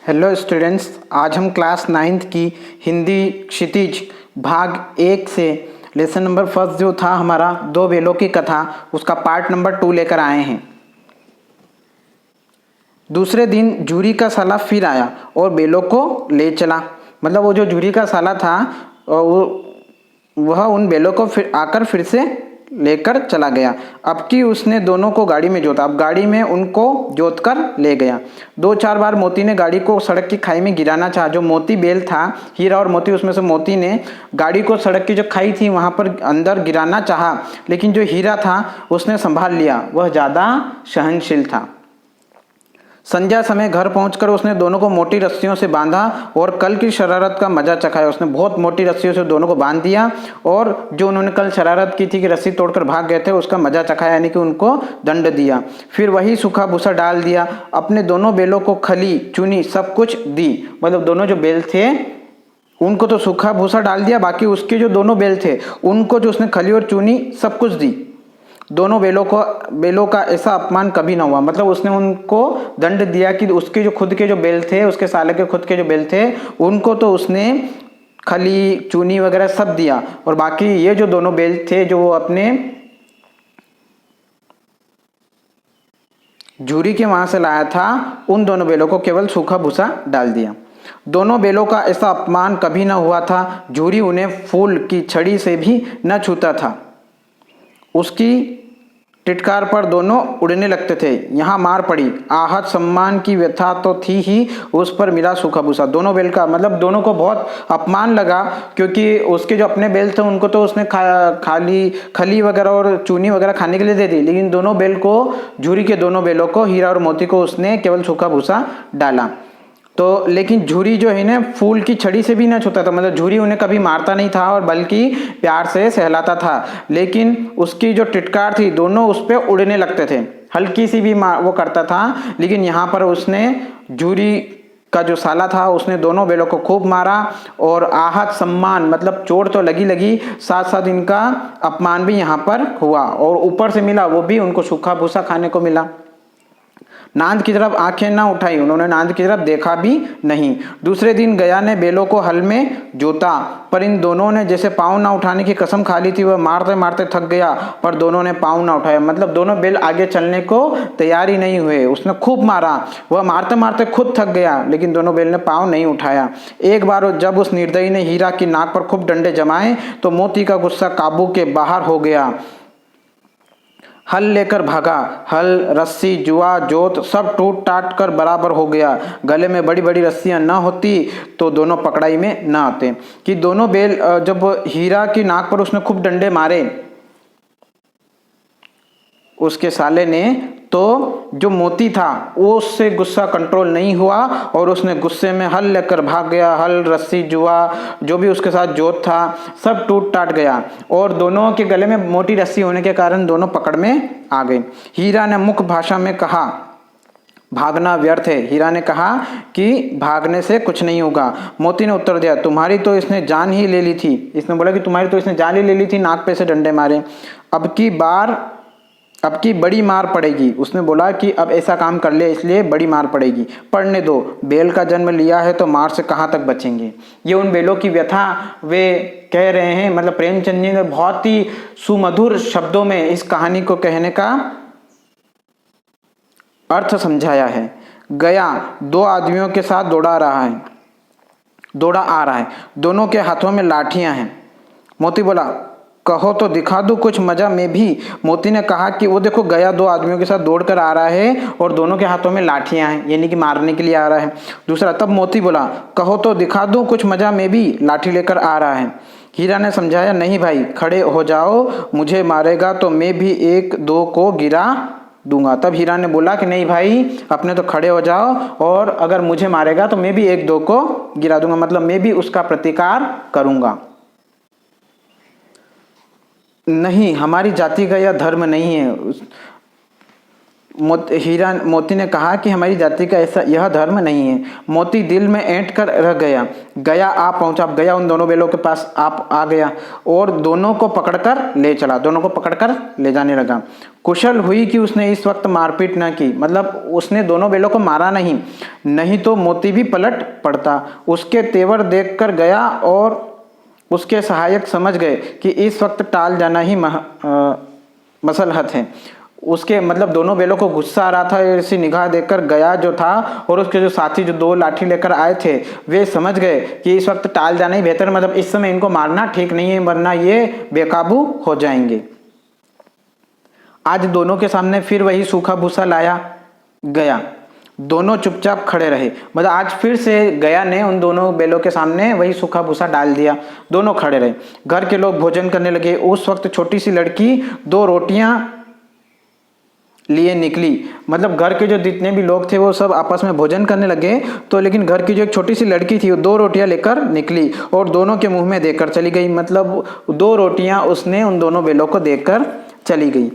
Hello students, आज हम class 9th की हिंदी क्षितिज भाग 1 से लेसन नंबर फर्स्ट जो था हमारा दो बेलों की कथा, उसका पार्ट नंबर 2 लेकर आए हैं। दूसरे दिन जूरी का साला फिर आया और बेलों को ले चला। मतलब वो जो जूरी का साला था वह उन बेलों को फिर से लेकर चला गया। अब की उसने दोनों को गाड़ी में जोता। अब गाड़ी में उनको जोत कर ले गया। 2-4 बार मोती ने गाड़ी को सड़क की खाई में गिराना चाहा। जो मोती बेल था, हीरा और मोती, उसमें से मोती ने गाड़ी को सड़क की जो खाई थी वहां पर अंदर गिराना चाहा, लेकिन जो हीरा था उसने संभाल लिया। वह ज्यादा सहनशील था। संध्या समय घर पहुंचकर उसने दोनों को मोटी रस्सियों से बांधा और कल की शरारत का मजा चखाया। उसने बहुत मोटी रस्सियों से दोनों को बांध दिया और जो उन्होंने कल शरारत की थी कि रस्सी तोड़कर भाग गए थे, उसका मजा चखाया, यानी कि उनको दंड दिया। फिर वही सूखा भूसा डाल दिया। अपने दोनों बेलों को खली चुनी सब कुछ दी। मतलब दोनों जो बेल थे उनको तो सूखा भूसा डाल दिया, बाकी उसके जो दोनों बेल थे उनको जो उसने खली और चुनी सब कुछ दी। दोनों बेलों का ऐसा अपमान कभी ना हुआ। मतलब उसने उनको दंड दिया कि उसके जो खुद के जो बेल थे, उसके साले के खुद के जो बेल थे, उनको तो उसने खली चूनी वगैरह सब दिया, और बाकी ये जो दोनों बेल थे जो वो अपने जूरी के वहां से लाया था, उन दोनों बेलों को केवल सूखा भूसा डाल दिया। दोनों बेलों का ऐसा अपमान कभी ना हुआ था। जूरी उन्हें फूल की छड़ी से भी न छूता था। उसकी टिटकार पर दोनों उड़ने लगते थे। यहाँ मार पड़ी, आहत सम्मान की व्यथा तो थी ही, उस पर मिला सूखा भूसा। दोनों बेल का मतलब दोनों को बहुत अपमान लगा, क्योंकि उसके जो अपने बेल थे उनको तो उसने खली वगैरह और चूनी वगैरह खाने के लिए दे दी, लेकिन दोनों बेल को, जूरी के दोनों बेलों को, हीरा और मोती को उसने केवल सूखा भूसा डाला। तो लेकिन जूरी जो है ना, फूल की छड़ी से भी ना छूता था। मतलब जूरी उन्हें कभी मारता नहीं था और बल्कि प्यार से सहलाता था, लेकिन उसकी जो टिटकार थी दोनों उस पर उड़ने लगते थे। हल्की सी भी वो करता था, लेकिन यहाँ पर उसने जूरी का जो साला था उसने दोनों बेलों को खूब मारा और आहत सम्मान, मतलब चोट तो लगी, साथ साथ इनका अपमान भी यहाँ पर हुआ, और ऊपर से मिला वो भी उनको सूखा भूसा खाने को मिला। नांद की तरफ आंखें ना उठाई, उन्होंने नांद की तरफ देखा भी नहीं। दूसरे दिन गया ने बेलों को हल में जोता, पर इन दोनों ने जैसे पाँव ना उठाने की कसम खा ली थी। वह मारते मारते थक गया, पर दोनों ने पाँव ना उठाया। मतलब दोनों बेल आगे चलने को तैयार ही नहीं हुए। उसने खूब मारा, वह मारते मारते खुद थक गया, लेकिन दोनों बेल ने पाँव नहीं उठाया। एक बार जब उस निर्दयी ने हीरा की नाक पर खूब डंडे जमाए तो मोती का गुस्सा काबू के बाहर हो गया। हल लेकर भागा। हल, रस्सी, जुआ, जोत सब टूट टाट कर बराबर हो गया। गले में बड़ी बड़ी रस्सियां न होती तो दोनों पकड़ाई में न आते। कि दोनों बेल, जब हीरा की नाक पर उसने खूब डंडे मारे उसके साले ने, तो जो मोती था वो उससे गुस्सा कंट्रोल नहीं हुआ और उसने गुस्से में हल लेकर भाग गया। हल, रस्सी, जुआ, जो भी उसके साथ जोत था सब टूट टाट गया, और दोनों के गले में मोटी रस्सी होने के कारण दोनों पकड़ में आ गए। हीरा ने मुख्य भाषा में कहा, भागना व्यर्थ है। हीरा ने कहा कि भागने से कुछ नहीं होगा। मोती ने उत्तर दिया, तुम्हारी तो इसने जान ही ले ली थी। इसने बोला कि तुम्हारी तो इसने जान ही ले ली थी, नाक पे से डंडे मारे। अब की बड़ी मार पड़ेगी। उसने बोला कि अब ऐसा काम कर ले, इसलिए बड़ी मार पड़ेगी। पढ़ने दो, बेल का जन्म लिया है तो मार से कहाँ तक बचेंगे। ये उन बेलों की व्यथा वे कह रहे हैं। मतलब प्रेमचंद जी ने बहुत ही सुमधुर शब्दों में इस कहानी को कहने का अर्थ समझाया है। गया 2 आदमियों के साथ दौड़ा आ रहा है। दोनों के हाथों में लाठियां हैं। मोती बोला, कहो तो दिखा दूं कुछ मजा में भी। मोती ने कहा कि वो देखो, गया 2 आदमियों के साथ दौड़कर आ रहा है और दोनों के हाथों में लाठियां हैं, यानी कि मारने के लिए आ रहा है। दूसरा, तब मोती बोला, कहो तो दिखा दूं कुछ मजा में भी, लाठी लेकर आ रहा है। हीरा ने समझाया, नहीं भाई, खड़े हो जाओ, मुझे मारेगा तो मैं भी 1-2 को गिरा दूंगा। तब हीरा ने बोला कि नहीं भाई, अपने तो खड़े हो जाओ, और अगर मुझे मारेगा तो मैं भी 1-2 को गिरा दूंगा, मतलब मैं भी उसका प्रतिकार करूंगा। नहीं, हमारी जाति का यह धर्म नहीं है। मोती ने कहा कि हमारी जाति का ऐसा यह धर्म नहीं है। मोती दिल में ऐंठ कर रह गया। गया आ पहुंचा। गया उन दोनों बेलों के पास आ गया और दोनों को पकड़कर ले चला। दोनों को पकड़कर ले जाने लगा। कुशल हुई कि उसने इस वक्त मारपीट न की। मतलब उसने दोनों बेलों को मारा नहीं, नहीं तो मोती भी पलट पड़ता। उसके तेवर देखकर गया और उसके सहायक समझ गए कि इस वक्त टाल जाना ही मसलहत है। उसके मतलब दोनों बेलों को गुस्सा आ रहा था, ऐसी निगाह देखकर गया जो था और उसके जो साथी जो 2 लाठी लेकर आए थे वे समझ गए कि इस वक्त टाल जाना ही बेहतर, मतलब इस समय इनको मारना ठीक नहीं है वरना ये बेकाबू हो जाएंगे। आज दोनों के सामने फिर वही सूखा भूसा लाया गया। दोनों चुपचाप खड़े रहे, मतलब आज फिर से गया ने उन दोनों बेलों के सामने वही सूखा भूसा डाल दिया। दोनों खड़े रहे। घर के लोग भोजन करने लगे। उस वक्त छोटी सी लड़की 2 रोटियां लिए निकली, मतलब घर के जो जितने भी लोग थे वो सब आपस में भोजन करने लगे, तो लेकिन घर की जो एक छोटी सी लड़की थी वो 2 रोटियां लेकर निकली और दोनों के मुंह में देकर चली गई। मतलब 2 रोटियां उसने उन दोनों बेलों को देकर चली गई।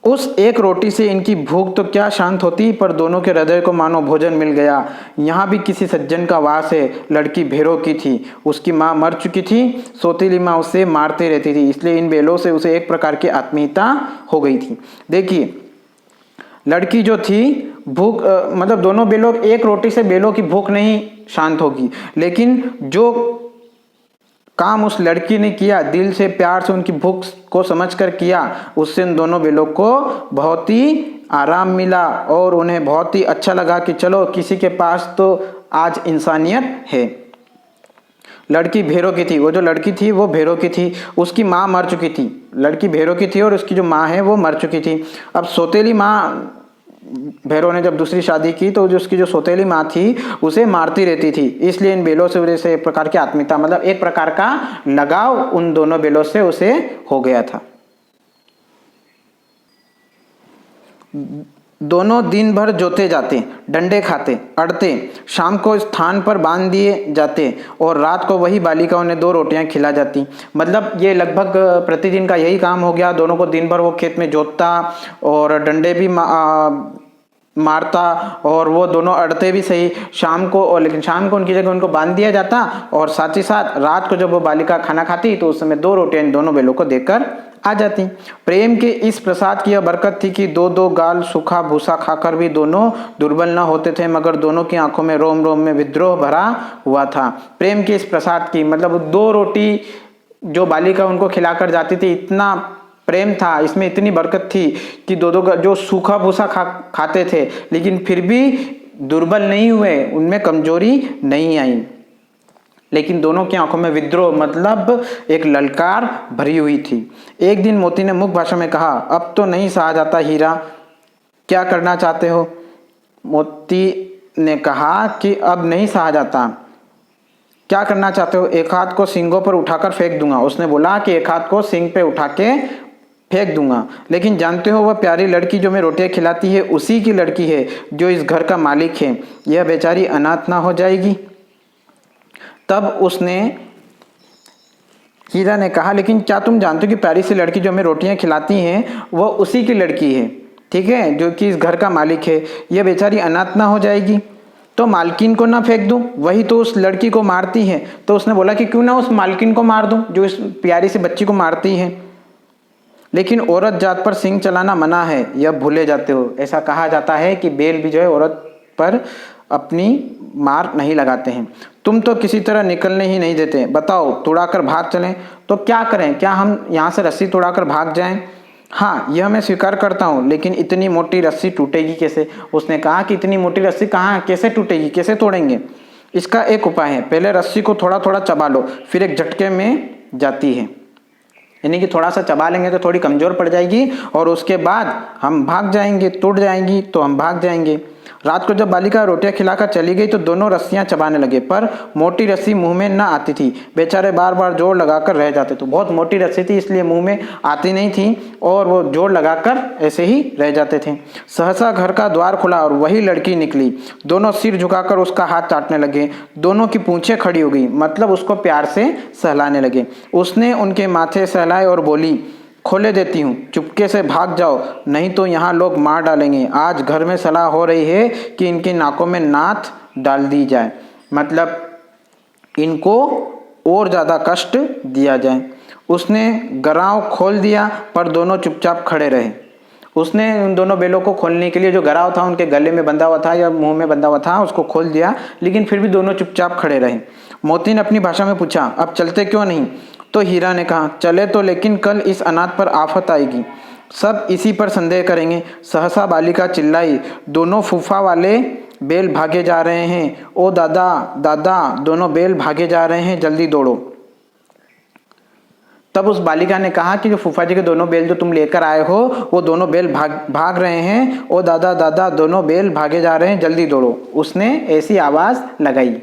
उस एक रोटी से इनकी भूख तो क्या शांत होती, पर दोनों के हृदय को मानो भोजन मिल गया। यहाँ भी किसी सज्जन का वास है। लड़की भेरों की थी, उसकी माँ मर चुकी थी, सौतेली माँ उसे मारती रहती थी, इसलिए इन बेलों से उसे एक प्रकार की आत्मीयता हो गई थी। देखिए लड़की जो थी भूख मतलब दोनों बेलों, एक रोटी से बेलों की भूख नहीं शांत होगी, लेकिन जो काम उस लड़की ने किया, दिल से प्यार से उनकी भूख को समझकर किया, उससे उन दोनों बेलों को बहुत ही आराम मिला और उन्हें बहुत ही अच्छा लगा कि चलो किसी के पास तो आज इंसानियत है। लड़की भेरों की थी, वो जो लड़की थी वो भेरों की थी, उसकी माँ मर चुकी थी। लड़की भेरों की थी और उसकी जो माँ है वो मर चुकी थी। अब सौतेली माँ, भैरव ने जब दूसरी शादी की तो जो उसकी जो सौतेली माँ थी उसे मारती रहती थी, इसलिए इन बेलों से वजह से एक प्रकार की आत्मीयता, मतलब एक प्रकार का लगाव उन दोनों बेलों से उसे हो गया था। दोनों दिन भर जोते जाते, डंडे खाते, अड़ते, शाम को स्थान पर बांध दिए जाते और रात को वही बालिका उन्हें 2 रोटियां खिला जाती। मतलब ये लगभग प्रतिदिन का यही काम हो गया। दोनों को दिन भर वो खेत में जोतता और डंडे भी मारता और वो दोनों अड़ते भी सही शाम को, और लेकिन शाम को उनकी जगह उनको बांध दिया जाता और साथ ही साथ रात को जब वो बालिका खाना खाती तो उस समय 2 रोटियां इन दोनों बेलों को देकर आ जाती। प्रेम के इस प्रसाद की यह बरकत थी कि 2-2 गाल सूखा भूसा खाकर भी दोनों दुर्बल न होते थे, मगर दोनों की आंखों में रोम रोम में विद्रोह भरा हुआ था। प्रेम के इस प्रसाद की मतलब 2 रोटी जो बालिका उनको खिलाकर जाती थी, इतना प्रेम था, इसमें इतनी बरकत थी कि 2-2 जो सूखा भूसा खाते थे लेकिन फिर भी दुर्बल नहीं हुए, उनमें कमजोरी नहीं आई। लेकिन दोनों की आंखों में विद्रोह मतलब एक ललकार भरी हुई थी। एक दिन मोती ने मुख भाषा में कहा, अब तो नहीं सहा जाता हीरा, क्या करना चाहते हो? मोती ने कहा कि अब नहीं सहा जाता, क्या करना चाहते हो? एक हाथ को सींगों पर उठाकर फेंक दूंगा। उसने बोला कि एक हाथ को सींग पे उठा के फेंक दूंगा, लेकिन जानते हो वह प्यारी लड़की जो मैं रोटियां खिलाती है उसी की लड़की है जो इस घर का मालिक है, यह बेचारी अनाथ ना हो जाएगी? तब उसने हीरा ने कहा, लेकिन क्या तुम जानते हो कि प्यारी सी लड़की जो हमें रोटियां खिलाती हैं वह उसी की लड़की है, ठीक है, जो कि इस घर का मालिक है, यह बेचारी अनाथ ना हो जाएगी? तो मालकिन को ना फेंक दूं, वही तो उस लड़की को मारती है। तो उसने बोला कि क्यों ना उस मालकिन को मार दूं जो इस प्यारी सी बच्ची को मारती है। लेकिन औरत जात पर सिंग चलाना मना है, यह भूले जाते हो। ऐसा कहा जाता है कि बैल भी जो है औरत पर अपनी मार नहीं लगाते हैं। तुम तो किसी तरह निकलने ही नहीं देते, बताओ तोड़ाकर भाग चलें तो क्या करें? क्या हम यहाँ से रस्सी तोड़ाकर भाग जाएं? हाँ, यह मैं स्वीकार करता हूँ, लेकिन इतनी मोटी रस्सी टूटेगी कैसे? उसने कहा कि इतनी मोटी रस्सी कहाँ कैसे टूटेगी, कैसे तोड़ेंगे? इसका एक उपाय है, पहले रस्सी को थोड़ा थोड़ा चबा लो, फिर एक झटके में जाती है। यानी कि थोड़ा सा चबा लेंगे तो थोड़ी कमजोर पड़ जाएगी और उसके बाद हम भाग जाएंगे, टूट जाएंगी तो हम भाग जाएंगे। रात को जब बालिका रोटियां खिलाकर चली गई तो दोनों रस्सियां चबाने लगे, पर मोटी रस्सी मुंह में न आती थी। बेचारे बार बार जोर लगाकर रह जाते, तो बहुत मोटी रस्सी थी इसलिए मुंह में आती नहीं थी और वो जोर लगाकर ऐसे ही रह जाते थे। सहसा घर का द्वार खुला और वही लड़की निकली। दोनों सिर झुकाकर उसका हाथ चाटने लगे, दोनों की पूंछें खड़ी हो गई, मतलब उसको प्यार से सहलाने लगे। उसने उनके माथे सहलाए और बोली, खोले देती हूँ, चुपके से भाग जाओ, नहीं तो यहाँ लोग मार डालेंगे। आज घर में सलाह हो रही है कि इनकी नाकों में नाथ डाल दी जाए, मतलब इनको और ज़्यादा कष्ट दिया जाए। उसने गराव खोल दिया, पर दोनों चुपचाप खड़े रहे। उसने उन दोनों बेलों को खोलने के लिए जो गराव था उनके गले में बंधा हुआ था या मुंह में बंधा हुआ था उसको खोल दिया, लेकिन फिर भी दोनों चुपचाप खड़े रहे। मोती ने अपनी भाषा में पूछा, अब चलते क्यों नहीं? तो हीरा ने कहा, चले तो, लेकिन कल इस अनाथ पर आफत आएगी, सब इसी पर संदेह करेंगे। सहसा बालिका चिल्लाई, दोनों फूफा वाले बैल भागे जा रहे हैं। ओ दादा दादा, दोनों बैल भागे जा रहे हैं, जल्दी दौड़ो। तब उस बालिका ने कहा कि जो फूफा जी के दोनों बैल जो तुम लेकर आए हो वो दोनों बैल भाग रहे हैं। ओ दादा दादा, दोनों बैल भागे जा रहे हैं, जल्दी दौड़ो। उसने ऐसी आवाज लगाई।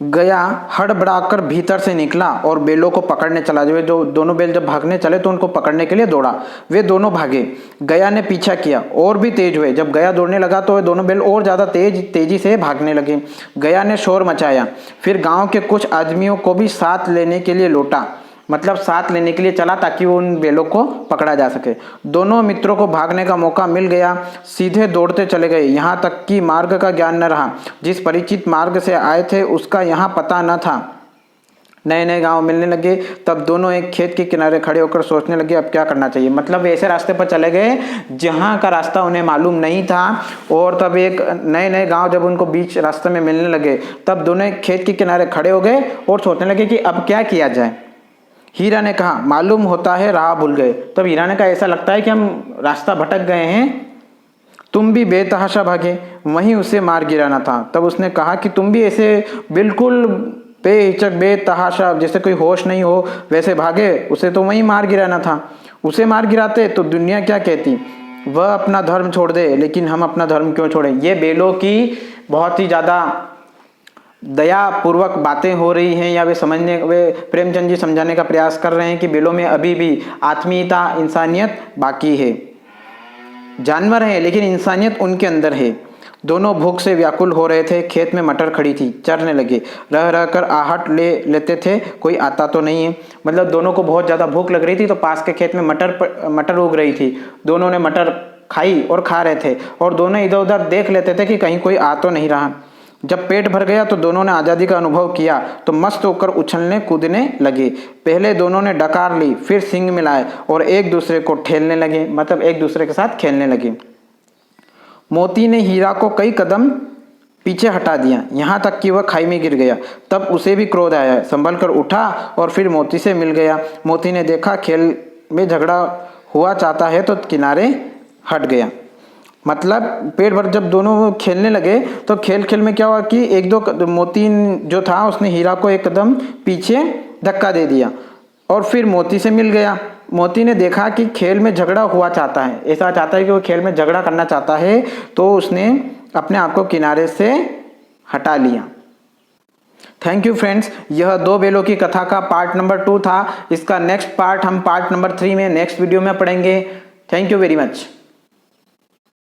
गया हड़बड़ाकर भीतर से निकला और बैलों को पकड़ने चला। जो दोनों बैल जब भागने चले तो उनको पकड़ने के लिए दौड़ा। वे दोनों भागे, गया ने पीछा किया और भी तेज हुए। जब गया दौड़ने लगा तो वे दोनों बैल और ज़्यादा तेजी से भागने लगे। गया ने शोर मचाया, फिर गांव के कुछ आदमियों को भी साथ लेने के लिए लौटा, मतलब साथ लेने के लिए चला ताकि वो उन बैलों को पकड़ा जा सके। दोनों मित्रों को भागने का मौका मिल गया, सीधे दौड़ते चले गए। यहाँ तक कि मार्ग का ज्ञान न रहा। जिस परिचित मार्ग से आए थे उसका यहाँ पता न था। नए नए गांव मिलने लगे। तब दोनों एक खेत के किनारे खड़े होकर सोचने लगे अब क्या करना चाहिए। मतलब ऐसे रास्ते पर चले गए जहाँ का रास्ता उन्हें मालूम नहीं था। और तब एक नए नए गांव जब उनको बीच रास्ते में मिलने लगे तब दोनों एक खेत के किनारे खड़े हो गए और सोचने लगे कि अब क्या किया जाए। हीरा ने कहा, मालूम होता है राह भूल गए। तब हीरा ने कहा, ऐसा लगता है कि हम रास्ता भटक गए हैं। तुम भी बेतहाशा भागे, वहीं उसे मार गिराना था। तब उसने कहा कि तुम भी ऐसे बिल्कुल बेहिचक बेतहाशा, जैसे कोई होश नहीं हो वैसे भागे। उसे तो वहीं मार गिराना था। उसे मार गिराते तो दुनिया क्या कहती, वह अपना धर्म छोड़ दे, लेकिन हम अपना धर्म क्यों छोड़े। ये बेलों की बहुत ही ज़्यादा दया पूर्वक बातें हो रही हैं, या वे प्रेमचंद जी समझाने का प्रयास कर रहे हैं कि बेलों में अभी भी आत्मीयता, इंसानियत बाकी है। जानवर हैं लेकिन इंसानियत उनके अंदर है। दोनों भूख से व्याकुल हो रहे थे। खेत में मटर खड़ी थी, चरने लगे। रह रह कर आहट ले लेते थे, कोई आता तो नहीं है। मतलब दोनों को बहुत ज़्यादा भूख लग रही थी तो पास के खेत में मटर उग रही थी। दोनों ने मटर खाई और खा रहे थे और दोनों इधर उधर देख लेते थे कि कहीं कोई आ तो नहीं रहा। जब पेट भर गया तो दोनों ने आज़ादी का अनुभव किया तो मस्त होकर उछलने कूदने लगे। पहले दोनों ने डकार ली, फिर सींग मिलाए और एक दूसरे को ठेलने लगे, मतलब एक दूसरे के साथ खेलने लगे। मोती ने हीरा को कई कदम पीछे हटा दिया, यहाँ तक कि वह खाई में गिर गया। तब उसे भी क्रोध आया, संभल कर उठा और फिर मोती से मिल गया। मोती ने देखा खेल में झगड़ा हुआ चाहता है तो किनारे हट गया। मतलब पेट भर जब दोनों खेलने लगे तो खेल खेल में क्या हुआ कि एक दो मोती जो था उसने हीरा को एक कदम पीछे धक्का दे दिया और फिर मोती से मिल गया। मोती ने देखा कि खेल में झगड़ा हुआ चाहता है, ऐसा चाहता है कि वो खेल में झगड़ा करना चाहता है, तो उसने अपने आप को किनारे से हटा लिया। थैंक यू फ्रेंड्स, यह दो बेलों की कथा का पार्ट नंबर 2 था। इसका नेक्स्ट पार्ट हम पार्ट नंबर 3 में नेक्स्ट वीडियो में पढ़ेंगे। Thank you very much.